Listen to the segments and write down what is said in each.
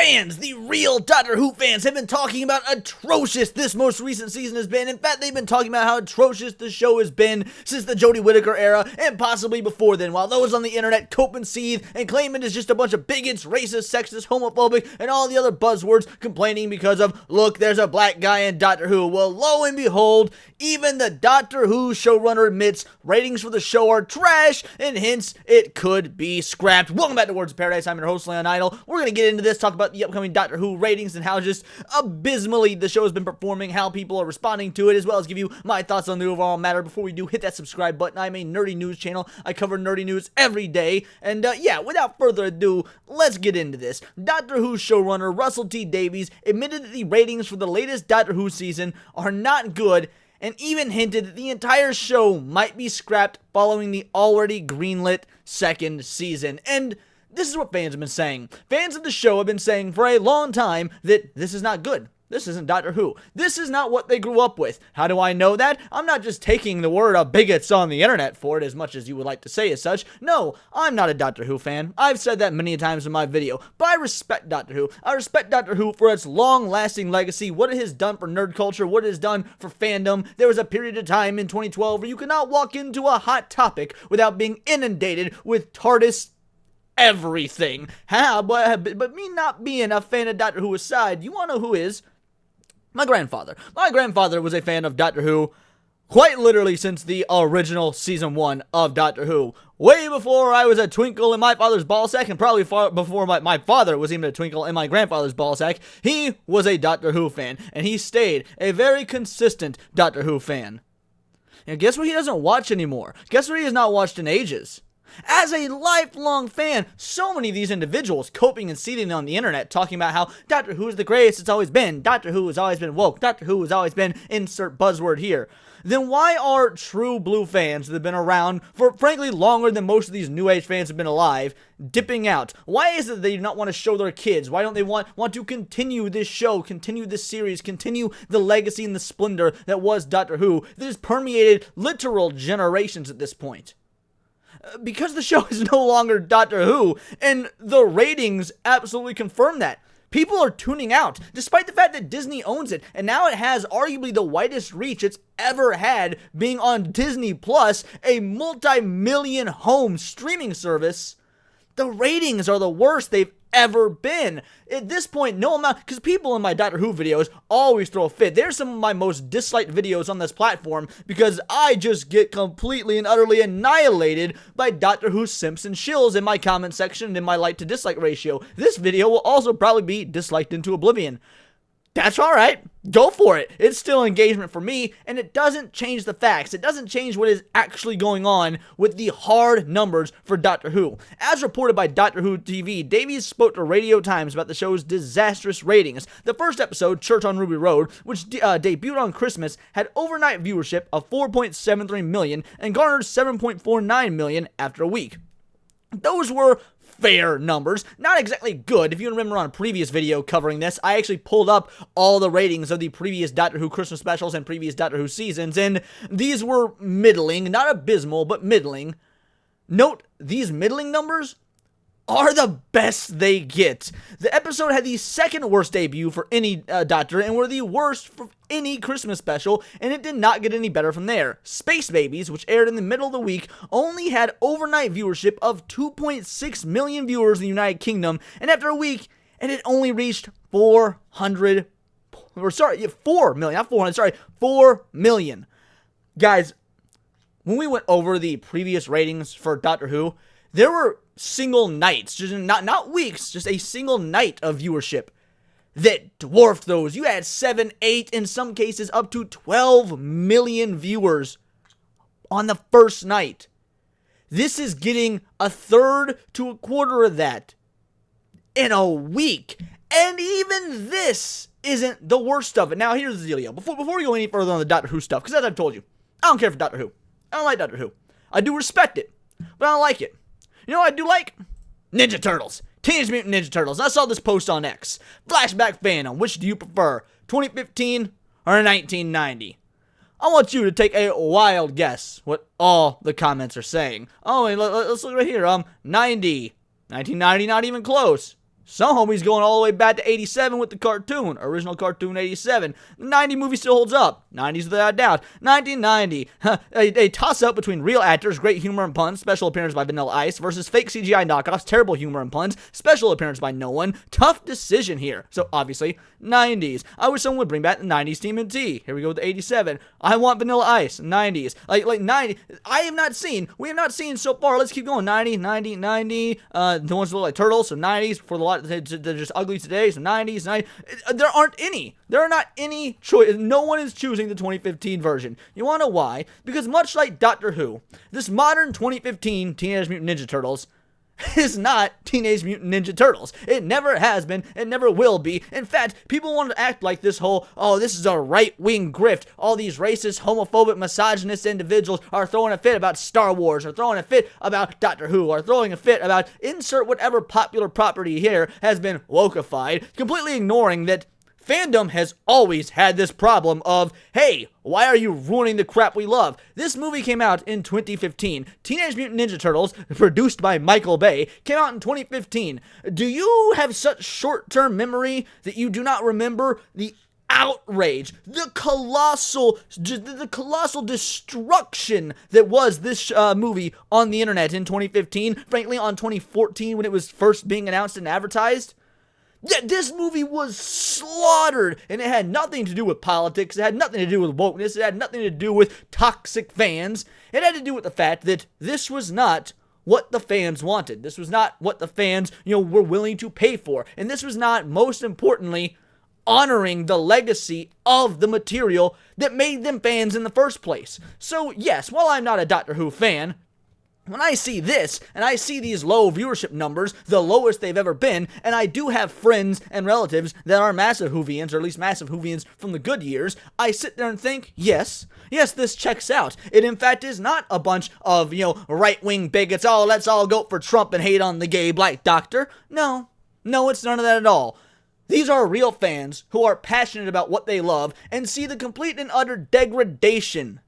Fans, the real Doctor Who fans, have been talking about how atrocious this most recent season has been. In fact, they've been talking about how atrocious the show has been since the Jodie Whittaker era, and possibly before then, while those on the internet cope and seethe and claim it is just a bunch of bigots, racist, sexist, homophobic, and all the other buzzwords complaining because of, look, there's a black guy in Doctor Who. Well, lo and behold, even the Doctor Who showrunner admits ratings for the show are trash, and hence, it could be scrapped. Welcome back to Words of Paradise. I'm your host, Leon Idol. We're going to get into this, talk about the upcoming Doctor Who ratings and how just abysmally the show has been performing, how people are responding to it, as well as give you my thoughts on the overall matter. Before we do, hit that subscribe button. I'm a nerdy news channel. I cover nerdy news every day. And yeah, without further ado, let's get into this. Doctor Who showrunner Russell T Davies admitted that the ratings for the latest Doctor Who season are not good, and even hinted that the entire show might be scrapped following the already greenlit second season. And this is what fans have been saying. Fans of the show have been saying for a long time that this is not good. This isn't Doctor Who. This is not what they grew up with. How do I know that? I'm not just taking the word of bigots on the internet for it, as much as you would like to say as such. No, I'm not a Doctor Who fan. I've said that many times in my video, but I respect Doctor Who. I respect Doctor Who for its long-lasting legacy, what it has done for nerd culture, what it has done for fandom. There was a period of time in 2012 where you could not walk into a hot topic without being inundated with TARDIS everything. But me not being a fan of Doctor Who aside, you want to know who is? My grandfather. My grandfather was a fan of Doctor Who quite literally since the original season 1 of Doctor Who. Way before I was a twinkle in my father's ballsack, and probably far before my father was even a twinkle in my grandfather's ballsack, he was a Doctor Who fan, and he stayed a very consistent Doctor Who fan. And guess what he doesn't watch anymore? Guess what he has not watched in ages? As a lifelong fan, so many of these individuals coping and seething on the internet talking about how Doctor Who is the greatest it's always been, Doctor Who has always been woke, Doctor Who has always been insert buzzword here. Then why are true blue fans that have been around for frankly longer than most of these new age fans have been alive dipping out? Why is it that they do not want to show their kids? Why don't they want to continue this show, continue this series, continue the legacy and the splendor that was Doctor Who that has permeated literal generations at this point? Because the show is no longer Doctor Who, and the ratings absolutely confirm that. People are tuning out, despite the fact that Disney owns it, and now it has arguably the widest reach it's ever had, being on Disney Plus, a multi-million home streaming service. The ratings are the worst they've ever been. At this point, no amount, because people in my Doctor Who videos always throw a fit. They're some of my most disliked videos on this platform because I just get completely and utterly annihilated by Doctor Who simps and shills in my comment section and in my like to dislike ratio. This video will also probably be disliked into oblivion. That's alright. Go for it. It's still engagement for me, and it doesn't change the facts. It doesn't change what is actually going on with the hard numbers for Doctor Who. As reported by Doctor Who TV, Davies spoke to Radio Times about the show's disastrous ratings. The first episode, Church on Ruby Road, which debuted on Christmas, had overnight viewership of 4.73 million and garnered 7.49 million after a week. Those were fair numbers. Not exactly good. If you remember on a previous video covering this, I actually pulled up all the ratings of the previous Doctor Who Christmas specials and previous Doctor Who seasons, and these were middling, not abysmal, but middling. Note, these middling numbers are the best they get. The episode had the second worst debut for any Doctor, and were the worst for any Christmas special, and it did not get any better from there. Space Babies, which aired in the middle of the week, only had overnight viewership of 2.6 million viewers in the United Kingdom, and after a week, it had only reached 4 million, not 400, 4 million. Guys, when we went over the previous ratings for Doctor Who, there were single nights, just not weeks, just a single night of viewership that dwarfed those. You had 7, 8, in some cases up to 12 million viewers on the first night. This is getting a third to a quarter of that in a week. And even this isn't the worst of it. Now, here's the deal. Before we go any further on the Doctor Who stuff, because as I've told you, I don't care for Doctor Who. I don't like Doctor Who. I do respect it, but I don't like it. You know what I do like? Ninja Turtles. Teenage Mutant Ninja Turtles. I saw this post on X. Flashback fandom. Which do you prefer? 2015 or 1990? I want you to take a wild guess what all the comments are saying. Oh, and let's look right here. 1990, not even close. Some homies going all the way back to 87 with the cartoon, original cartoon 87. The 90 movie still holds up. 90s without a doubt. 1990, a toss-up between real actors, great humor and puns, special appearance by Vanilla Ice, versus fake CGI knockoffs, terrible humor and puns, special appearance by no one. Tough decision here. So obviously, 90s. I wish someone would bring back the 90s TMNT. Here we go with the 87. I want Vanilla Ice. 90s. Like 90. We have not seen so far. Let's keep going. 90. The ones that look like turtles, so 90s for the lot. They're just ugly today, so 90s. There aren't any. There are not any choice. No one is choosing the 2015 version. You want to know why? Because much like Doctor Who, this modern 2015 Teenage Mutant Ninja Turtles is not Teenage Mutant Ninja Turtles. It never has been. It never will be. In fact, people want to act like this whole, this is a right-wing grift. All these racist, homophobic, misogynist individuals are throwing a fit about Star Wars, or throwing a fit about Doctor Who, or throwing a fit about insert whatever popular property here has been wokeified, completely ignoring that fandom has always had this problem of, hey, why are you ruining the crap we love? This movie came out in 2015. Teenage Mutant Ninja Turtles, produced by Michael Bay, came out in 2015. Do you have such short-term memory that you do not remember the outrage, the colossal destruction that was this movie on the internet in 2015, frankly on 2014 when it was first being announced and advertised? Yeah, this movie was slaughtered, and it had nothing to do with politics, it had nothing to do with wokeness, it had nothing to do with toxic fans. It had to do with the fact that this was not what the fans wanted. This was not what the fans, were willing to pay for. And this was not, most importantly, honoring the legacy of the material that made them fans in the first place. So yes, while I'm not a Doctor Who fan, when I see this, and I see these low viewership numbers, the lowest they've ever been, and I do have friends and relatives that are massive Whovians, or at least massive Whovians from the good years, I sit there and think, yes, this checks out. It in fact is not a bunch of, right-wing bigots, let's all go for Trump and hate on the gay black doctor. No, it's none of that at all. These are real fans who are passionate about what they love and see the complete and utter degradation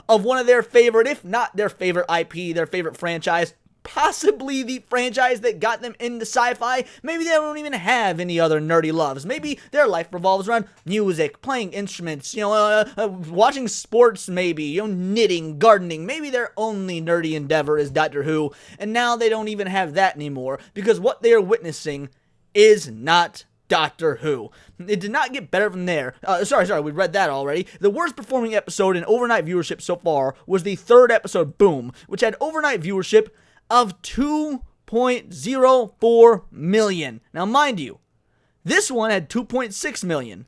of one of their favorite, if not their favorite IP, their favorite franchise, possibly the franchise that got them into sci-fi. Maybe they don't even have any other nerdy loves. Maybe their life revolves around music, playing instruments, watching sports maybe, knitting, gardening. Maybe their only nerdy endeavor is Doctor Who, and now they don't even have that anymore because what they are witnessing is not Doctor Who. It did not get better from there. Sorry, we read that already. The worst performing episode in overnight viewership so far was the third episode, Boom, which had overnight viewership of 2.04 million. Now, mind you, this one had 2.6 million.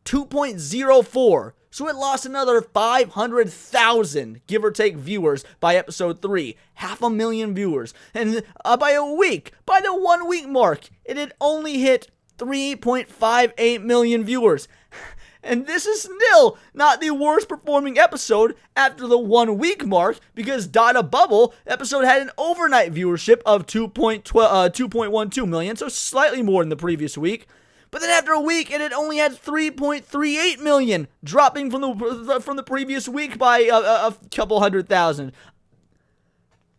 2.04. So it lost another 500,000, give or take, viewers by episode 3. 500,000 viewers. And by the 1 week mark, it had only hit 3.58 million viewers. And this is still not the worst performing episode after the 1 week mark, because Dada Bubble episode had an overnight viewership of 2.12 million, so slightly more than the previous week. But then after a week, it had only had 3.38 million, dropping from the previous week by a couple 100,000.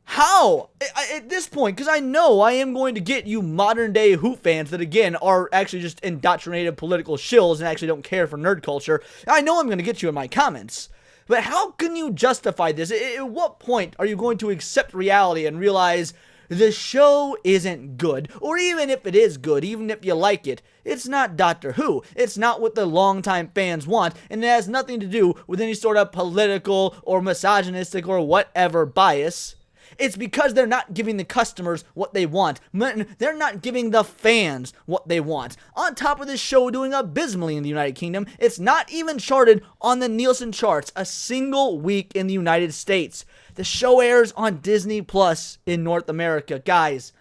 How? At this point, because I know I am going to get you modern day Who fans that again are actually just indoctrinated political shills and actually don't care for nerd culture. I know I'm going to get you in my comments. But how can you justify this? At what point are you going to accept reality and realize the show isn't good? Or even if it is good, even if you like it, it's not Doctor Who. It's not what the longtime fans want, and it has nothing to do with any sort of political or misogynistic or whatever bias. It's because they're not giving the customers what they want. They're not giving the fans what they want. On top of this show doing abysmally in the United Kingdom, it's not even charted on the Nielsen charts a single week in the United States. The show airs on Disney Plus in North America. Guys,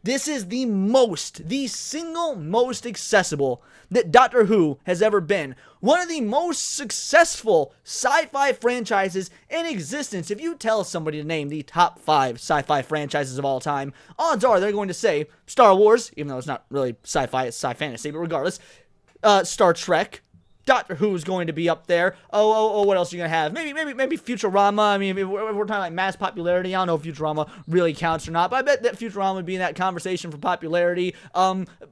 this is the single most accessible that Doctor Who has ever been. One of the most successful sci-fi franchises in existence. If you tell somebody to name the top 5 sci-fi franchises of all time, odds are they're going to say Star Wars, even though it's not really sci-fi, it's sci-fantasy, but regardless, Star Trek, Doctor Who is going to be up there. Oh, what else are you gonna have? Maybe Futurama. I mean, if we're talking like mass popularity, I don't know if Futurama really counts or not, but I bet that Futurama would be in that conversation for popularity.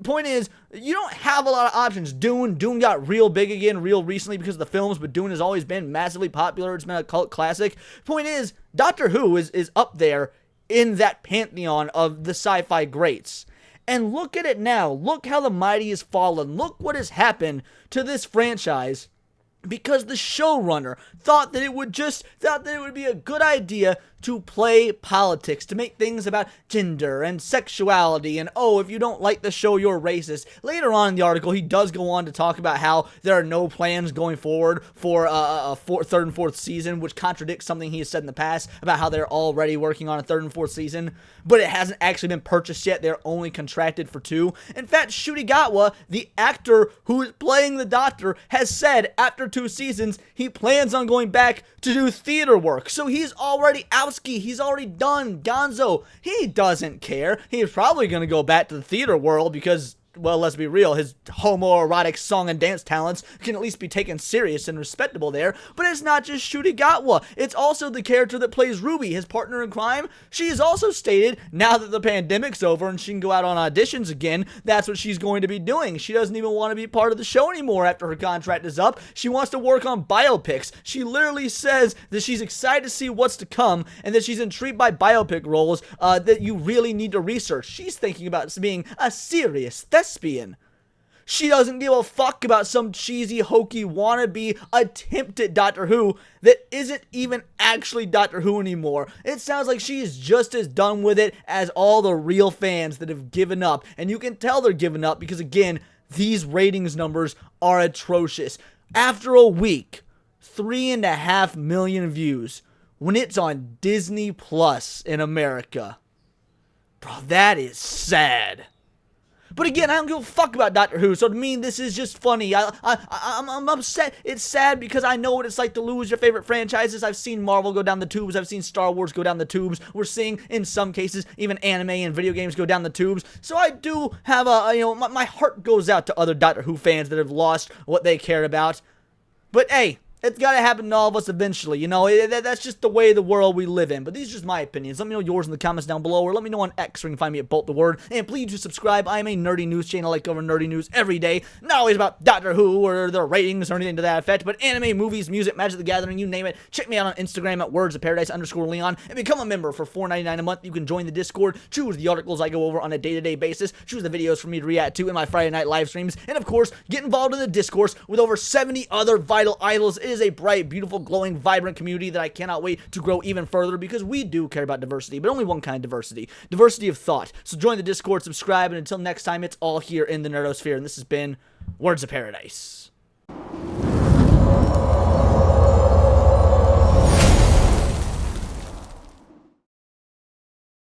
Point is, you don't have a lot of options. Dune got real big again real recently because of the films, but Dune has always been massively popular. It's been a cult classic. Point is, Doctor Who is up there in that pantheon of the sci-fi greats. And look at it now. Look how the mighty has fallen. Look what has happened to this franchise because the showrunner thought that it would be a good idea to play politics, to make things about gender and sexuality, and oh, if you don't like the show, you're racist. Later on in the article, he does go on to talk about how there are no plans going forward for a third and fourth season, which contradicts something he has said in the past about how they're already working on a third and fourth season, but it hasn't actually been purchased yet. They're only contracted for 2. In fact, Shutigawa, the actor who is playing the Doctor, has said after 2 seasons, he plans on going back to do theater work. So he's already outski. He's already done. Gonzo, he doesn't care. He's probably going to go back to the theater world because, well, let's be real, his homoerotic song and dance talents can at least be taken serious and respectable there. But it's not just Shutigawa. It's also the character that plays Ruby, his partner in crime. She has also stated, now that the pandemic's over and she can go out on auditions again, that's what she's going to be doing. She doesn't even want to be part of the show anymore after her contract is up. She wants to work on biopics. She literally says that she's excited to see what's to come and that she's intrigued by biopic roles that you really need to research. She's thinking about being a serious thespian. She doesn't give a fuck about some cheesy, hokey, wannabe attempt at Doctor Who that isn't even actually Doctor Who anymore. It sounds like she is just as done with it as all the real fans that have given up. And you can tell they're giving up because, again, these ratings numbers are atrocious. After a week, 3.5 million views when it's on Disney Plus in America. Bro, that is sad. But again, I don't give a fuck about Doctor Who, so to me, this is just funny. I'm upset. It's sad because I know what it's like to lose your favorite franchises. I've seen Marvel go down the tubes. I've seen Star Wars go down the tubes. We're seeing, in some cases, even anime and video games go down the tubes. So I do have my heart goes out to other Doctor Who fans that have lost what they cared about. But hey, it's gotta happen to all of us eventually, that's just the way of the world we live in. But these are just my opinions. Let me know yours in the comments down below, or let me know on X, where you can find me at Bolt the Word. And please do subscribe. I am a nerdy news channel. I cover nerdy news every day. Not always about Doctor Who or their ratings or anything to that effect, but anime, movies, music, Magic the Gathering, you name it. Check me out on Instagram at wordsofparadise_Leon and become a member for $4.99 a month. You can join the Discord, choose the articles I go over on a day-to-day basis, choose the videos for me to react to in my Friday night live streams, and of course, get involved in the discourse with over 70 other vital idols. It is a bright, beautiful, glowing, vibrant community that I cannot wait to grow even further because we do care about diversity, but only one kind of diversity of thought. So join the Discord, subscribe, and until next time, it's all here in the Nerdosphere, and this has been Words of Paradise.